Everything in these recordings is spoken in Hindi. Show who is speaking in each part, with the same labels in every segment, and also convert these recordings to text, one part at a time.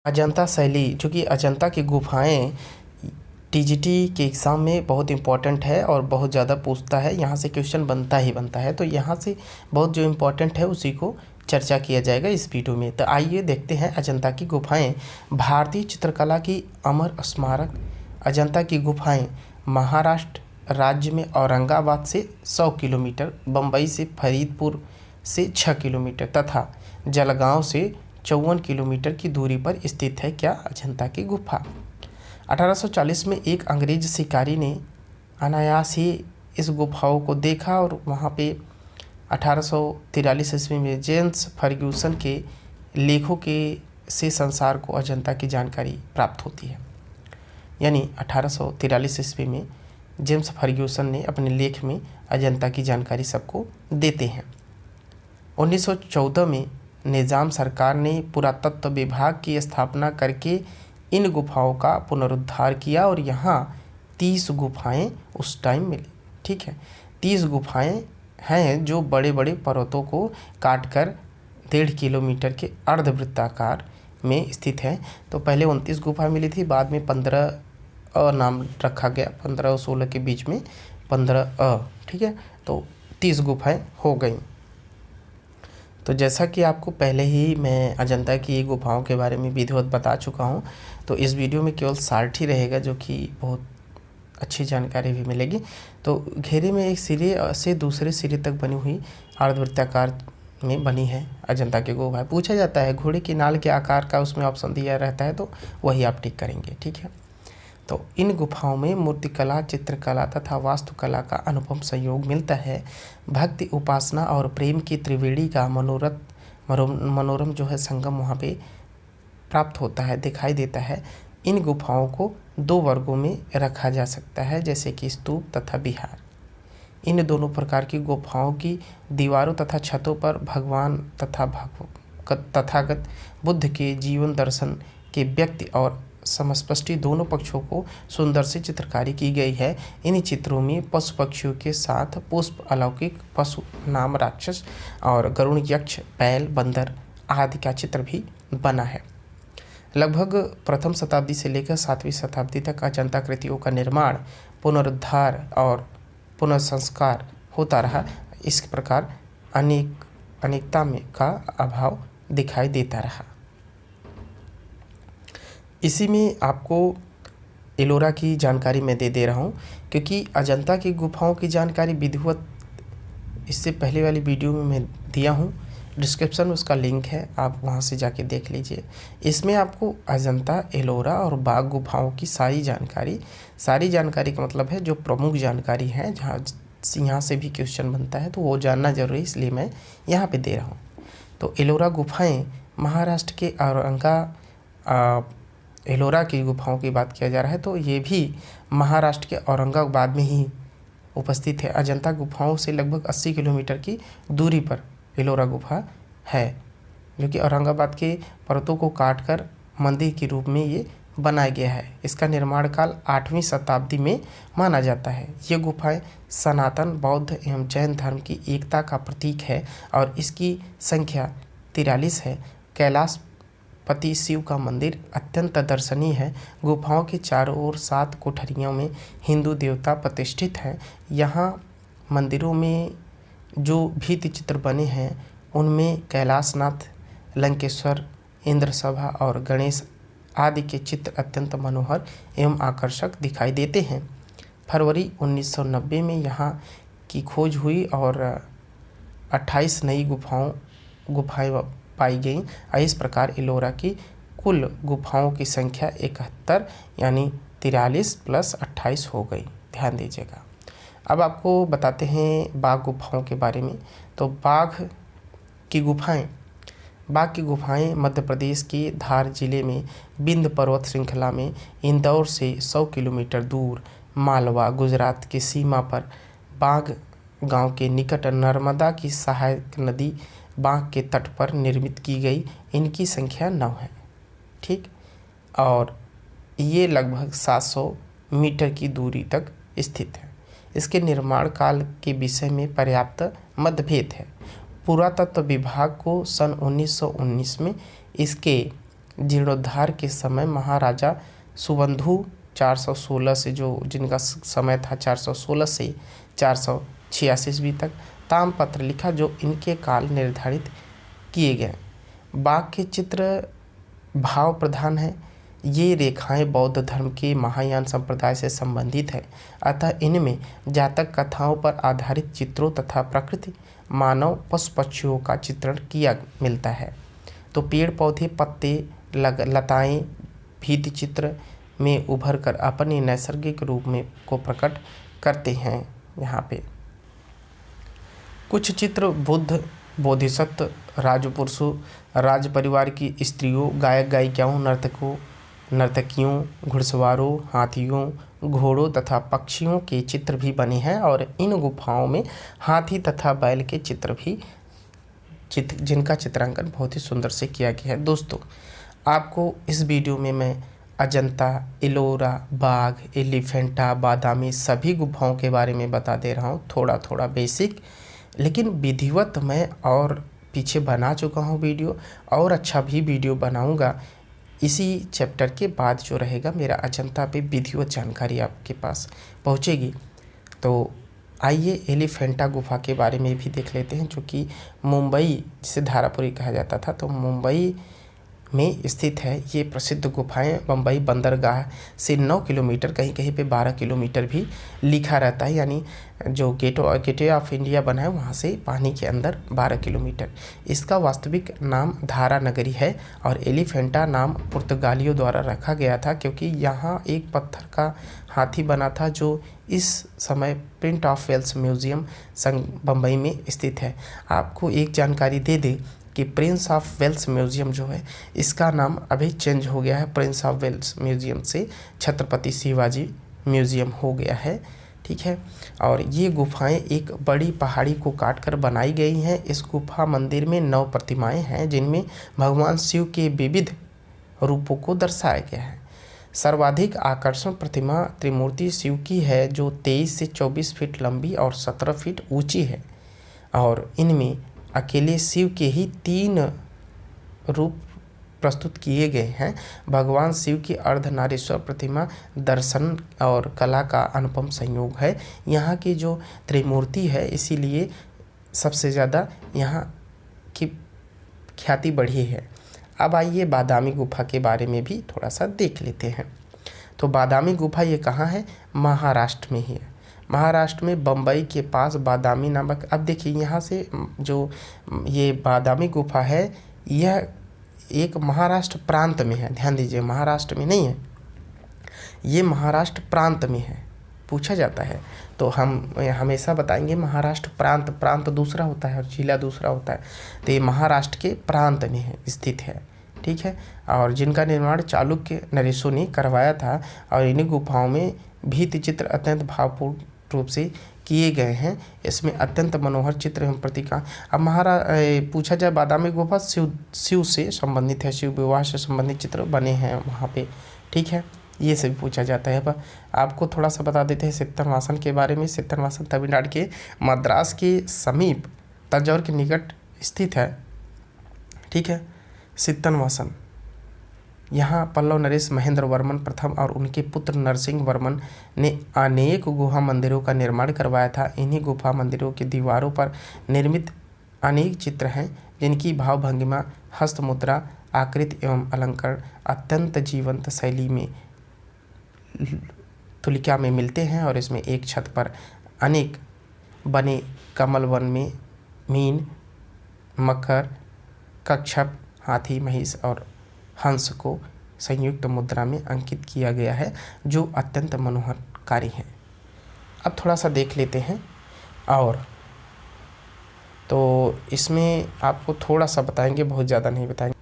Speaker 1: अजंता शैली, जो कि अजंता की गुफाएं टीजीटी के एग्ज़ाम में बहुत इंपॉर्टेंट है और बहुत ज़्यादा पूछता है, यहाँ से क्वेश्चन बनता ही बनता है। तो यहाँ से बहुत जो इम्पोर्टेंट है उसी को चर्चा किया जाएगा इस वीडियो में। तो आइए देखते हैं अजंता की गुफाएं। भारतीय चित्रकला की अमर स्मारक अजंता की गुफाएं महाराष्ट्र राज्य में औरंगाबाद से 100 किलोमीटर, बम्बई से फरीदपुर से 6 किलोमीटर तथा जलगांव से 54 किलोमीटर की दूरी पर स्थित है। क्या? अजंता की गुफा। 1840 में एक अंग्रेज शिकारी ने अनायास ही इस गुफाओं को देखा और वहाँ पे 1843 ईस्वी में जेम्स फर्ग्यूसन के लेखों के से संसार को अजंता की जानकारी प्राप्त होती है। यानी 1843 ईस्वी में जेम्स फर्ग्यूसन ने अपने लेख में अजंता की जानकारी सबको देते हैं। 1914 में निज़ाम सरकार ने पुरातत्व विभाग की स्थापना करके इन गुफाओं का पुनरुद्धार किया और यहाँ 30 गुफाएं उस टाइम मिली। ठीक है, 30 गुफाएं हैं जो बड़े बड़े पर्वतों को काटकर 1.5 किलोमीटर के अर्धवृत्ताकार में स्थित है। तो पहले 29 गुफा मिली थी, बाद में 15 नाम रखा गया, 15 और 16 के बीच में 15। ठीक है, तो 30 गुफाएं हो गई। तो जैसा कि आपको पहले ही मैं अजंता की गुफाओं के बारे में विधिवत बता चुका हूं, तो इस वीडियो में केवल शार्ट ही रहेगा, जो कि बहुत अच्छी जानकारी भी मिलेगी। तो घेरे में एक सिरे से दूसरे सिरे तक बनी हुई अर्धवृत्ताकार में बनी है अजंता की गुफा। पूछा जाता है घोड़े की नाल के आकार का उसमें ऑप्शन दिया रहता है, तो वही आप टिक करेंगे। ठीक है, तो इन गुफाओं में मूर्तिकला, चित्रकला तथा वास्तुकला का अनुपम संयोग मिलता है। भक्ति, उपासना और प्रेम की त्रिवेणी का मनोरम जो है संगम वहाँ पे प्राप्त होता है, दिखाई देता है। इन गुफाओं को 2 वर्गों में रखा जा सकता है, जैसे कि स्तूप तथा विहार। इन दोनों प्रकार की गुफाओं की दीवारों तथा छतों पर भगवान तथागत बुद्ध के जीवन दर्शन के व्यक्ति और समस्पष्टि दोनों पक्षों को सुंदर से चित्रकारी की गई है। इन चित्रों में पशु पक्षियों के साथ पुष्प, अलौकिक पशु नाम राक्षस और गरुण, यक्ष, बैल, बंदर आदि का चित्र भी बना है। लगभग प्रथम शताब्दी से लेकर 7वीं शताब्दी तक अजंता कृतियों का निर्माण, पुनरुद्धार और पुनर्संस्कार होता रहा। इस प्रकार अनेकता में का अभाव दिखाई देता रहा। इसी में आपको एलोरा की जानकारी मैं दे रहा हूँ, क्योंकि अजंता की गुफाओं की जानकारी विधिवत इससे पहले वाली वीडियो में मैं दिया हूँ। डिस्क्रिप्शन में उसका लिंक है, आप वहाँ से जाके देख लीजिए। इसमें आपको अजंता, एलोरा और बाघ गुफाओं की सारी जानकारी का मतलब है जो प्रमुख जानकारी है, जहाँ यहाँ से भी क्वेश्चन बनता है, तो वो जानना जरूरी है, इसलिए मैं यहाँ पे दे रहा हूँ। तो एलोरा गुफाएँ महाराष्ट्र के एलोरा की गुफाओं की बात किया जा रहा है, तो ये भी महाराष्ट्र के औरंगाबाद में ही उपस्थित है। अजंता गुफाओं से लगभग 80 किलोमीटर की दूरी पर एलोरा गुफा है, जो कि औरंगाबाद के पर्वतों को काटकर मंदिर के रूप में ये बनाया गया है। इसका निर्माण काल 8वीं शताब्दी में माना जाता है। ये गुफाएं सनातन बौद्ध एवं जैन धर्म की एकता का प्रतीक है और इसकी संख्या 43 है। कैलाश पति शिव का मंदिर अत्यंत दर्शनीय है। गुफाओं के चारों ओर 7 कोठरियों में हिंदू देवता प्रतिष्ठित हैं। यहाँ मंदिरों में जो भित्ति चित्र बने हैं उनमें कैलाशनाथ, लंकेश्वर, इंद्रसभा और गणेश आदि के चित्र अत्यंत मनोहर एवं आकर्षक दिखाई देते हैं। फरवरी 1990 में यहाँ की खोज हुई और 28 नई गुफाएं पाई गई। इस प्रकार एलोरा की कुल गुफाओं की संख्या 71 यानी 43 + 28 हो गई। ध्यान दीजिएगा। अब आपको बताते हैं बाघ गुफाओं के बारे में। तो बाघ की गुफाएं मध्य प्रदेश के धार जिले में विंध्य पर्वत श्रृंखला में इंदौर से 100 किलोमीटर दूर, मालवा गुजरात की सीमा पर बाघ गांव के निकट नर्मदा की सहायक नदी बाघ के तट पर निर्मित की गई। इनकी संख्या 9 है। ठीक, और ये लगभग 700 मीटर की दूरी तक स्थित है। इसके निर्माण काल के विषय में पर्याप्त मतभेद है। पुरातत्व विभाग को सन 1919 में इसके जीर्णोद्धार के समय महाराजा सुबंधु 416 से जो जिनका समय था 416 से 486 ईस्वी तक ताम्रपत्र लिखा जो इनके काल निर्धारित किए गए। बाघ के चित्र भाव प्रधान है। ये रेखाएं बौद्ध धर्म के महायान संप्रदाय से संबंधित है, अतः इनमें जातक कथाओं पर आधारित चित्रों तथा प्रकृति, मानव, पशु पक्षियों का चित्रण किया मिलता है। तो पेड़ पौधे, पत्ते, लताएं भित्ति चित्र में उभर कर अपने नैसर्गिक रूप में को प्रकट करते हैं। यहाँ पे कुछ चित्र बुद्ध, बोधिसत्व, राजपुरुषों, राज परिवार की स्त्रियों, गायक गायिकाओं, नर्तकों, नर्तकियों, घुड़सवारों, हाथियों, घोड़ों तथा पक्षियों के चित्र भी बने हैं। और इन गुफाओं में हाथी तथा बैल के चित्र भी जिनका चित्रांकन बहुत ही सुंदर से किया गया है। दोस्तों, आपको इस वीडियो में मैं अजंता, एलोरा, बाघ, एलिफेंटा, बादामी सभी गुफाओं के बारे में बता दे रहा हूँ, थोड़ा थोड़ा बेसिक, लेकिन विधिवत मैं और पीछे बना चुका हूँ वीडियो, और अच्छा भी वीडियो बनाऊँगा इसी चैप्टर के बाद जो रहेगा मेरा अजंता पे विधिवत जानकारी आपके पास पहुँचेगी। तो आइए एलिफेंटा गुफा के बारे में भी देख लेते हैं, जो कि मुंबई, जिसे धारापुरी कहा जाता था, तो मुंबई में स्थित है। ये प्रसिद्ध गुफाएं मुंबई बंदरगाह से 9 किलोमीटर, कहीं कहीं पे 12 किलोमीटर भी लिखा रहता है, यानी जो गेटवे ऑफ इंडिया बना है वहाँ से पानी के अंदर 12 किलोमीटर। इसका वास्तविक नाम धारा नगरी है और एलिफेंटा नाम पुर्तगालियों द्वारा रखा गया था, क्योंकि यहाँ एक पत्थर का हाथी बना था जो इस समय prince of Wales museum Bombay में स्थित है। आपको एक जानकारी दे दें कि प्रिंस ऑफ वेल्स म्यूज़ियम जो है इसका नाम अभी चेंज हो गया है, प्रिंस ऑफ वेल्स म्यूज़ियम से छत्रपति शिवाजी म्यूज़ियम हो गया है। ठीक है, और ये गुफाएं एक बड़ी पहाड़ी को काटकर बनाई गई हैं। इस गुफा मंदिर में 9 प्रतिमाएं हैं, जिनमें भगवान शिव के विविध रूपों को दर्शाया गया है। सर्वाधिक आकर्षण प्रतिमा त्रिमूर्ति शिव की है, जो 23 से 24 फीट लंबी और 17 फीट ऊंची है, और इनमें अकेले शिव के ही 3 रूप प्रस्तुत किए गए हैं। भगवान शिव की अर्धनारीश्वर प्रतिमा दर्शन और कला का अनुपम संयोग है। यहाँ की जो त्रिमूर्ति है, इसीलिए सबसे ज़्यादा यहाँ की ख्याति बढ़ी है। अब आइए बादामी गुफा के बारे में भी थोड़ा सा देख लेते हैं। तो बादामी गुफा ये कहाँ है? महाराष्ट्र में ही है। महाराष्ट्र में बम्बई के पास बादामी नामक, अब देखिए यहाँ से जो ये बादामी गुफा है यह एक महाराष्ट्र प्रांत में है। ध्यान दीजिए, महाराष्ट्र में नहीं है, ये महाराष्ट्र प्रांत में है। पूछा जाता है तो हम हमेशा बताएंगे महाराष्ट्र प्रांत, प्रांत दूसरा होता है और जिला दूसरा होता है। तो ये महाराष्ट्र के प्रांत में है, स्थित है। ठीक है, और जिनका निर्माण चालुक्य नरेशों ने करवाया था, और इन्हीं गुफाओं में भित्ति चित्र अत्यंत भावपूर्ण रूप से किए गए हैं। इसमें अत्यंत मनोहर चित्र एवं प्रतीका। अब पूछा जाए बादामी गुफा शिव से संबंधित है, शिव विवाह से संबंधित चित्र बने हैं वहाँ पे। ठीक है, ये सभी पूछा जाता है। अब आपको थोड़ा सा बता देते हैं सित्तनवासन के बारे में। सित्तनवासन तमिलनाडु के मद्रास के समीप तंजौर के निकट स्थित है। ठीक है, सित्तनवासन, यहाँ पल्लव नरेश महेंद्र वर्मन प्रथम और उनके पुत्र नरसिंह वर्मन ने अनेक गुहा मंदिरों का निर्माण करवाया था। इन्हीं गुफा मंदिरों की दीवारों पर निर्मित अनेक चित्र हैं, जिनकी भाव भंगिमा, हस्त मुद्रा, आकृति एवं अलंकरण अत्यंत जीवंत शैली में तुलिका में मिलते हैं। और इसमें एक छत पर अनेक बने कमल वन में मीन, मकर, कच्छप, हाथी, महिष और हंस को संयुक्त मुद्रा में अंकित किया गया है, जो अत्यंत मनोहरकारी है। अब थोड़ा सा देख लेते हैं, और तो इसमें आपको थोड़ा सा बताएंगे, बहुत ज़्यादा नहीं बताएंगे।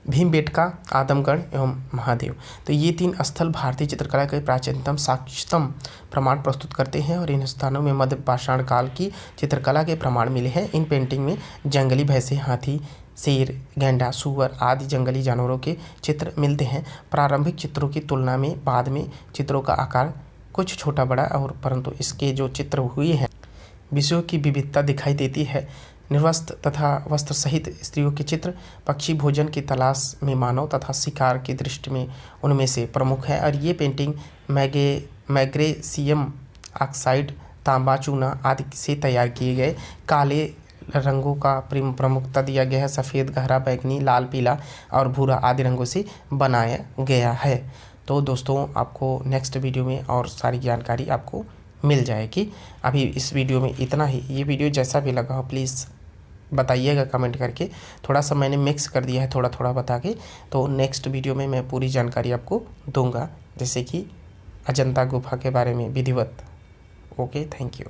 Speaker 1: भीमबेटका, आदमगढ़ एवं महादेव, तो ये 3 स्थल भारतीय चित्रकला के प्राचीनतम साक्ष्यतम प्रमाण प्रस्तुत करते हैं, और इन स्थानों में मध्य पाषाण काल की चित्रकला के प्रमाण मिले हैं। इन पेंटिंग में जंगली भैंसे, हाथी, शेर, गैंडा, सूअर आदि जंगली जानवरों के चित्र मिलते हैं। प्रारंभिक चित्रों की तुलना में बाद में चित्रों का आकार कुछ छोटा बड़ा, और परंतु इसके जो चित्र हुए हैं विषयों की विविधता दिखाई देती है। निर्वस्त्र तथा वस्त्र सहित स्त्रियों के चित्र, पक्षी भोजन की तलाश में मानव तथा शिकार की दृष्टि में उनमें से प्रमुख है। और ये पेंटिंग मैग्नीशियम ऑक्साइड, तांबा, चूना आदि से तैयार किए गए काले रंगों का प्रमुखता दिया गया है। सफ़ेद, गहरा बैंगनी, लाल, पीला और भूरा आदि रंगों से बनाया गया है। तो दोस्तों आपको नेक्स्ट वीडियो में और सारी जानकारी आपको मिल जाएगी। अभी इस वीडियो में इतना ही। ये वीडियो जैसा भी लगा हो प्लीज़ बताइएगा कमेंट करके। थोड़ा सा मैंने मिक्स कर दिया है थोड़ा थोड़ा बता के, तो नेक्स्ट वीडियो में मैं पूरी जानकारी आपको दूंगा, जैसे कि अजंता गुफा के बारे में विधिवत। Okay, thank you.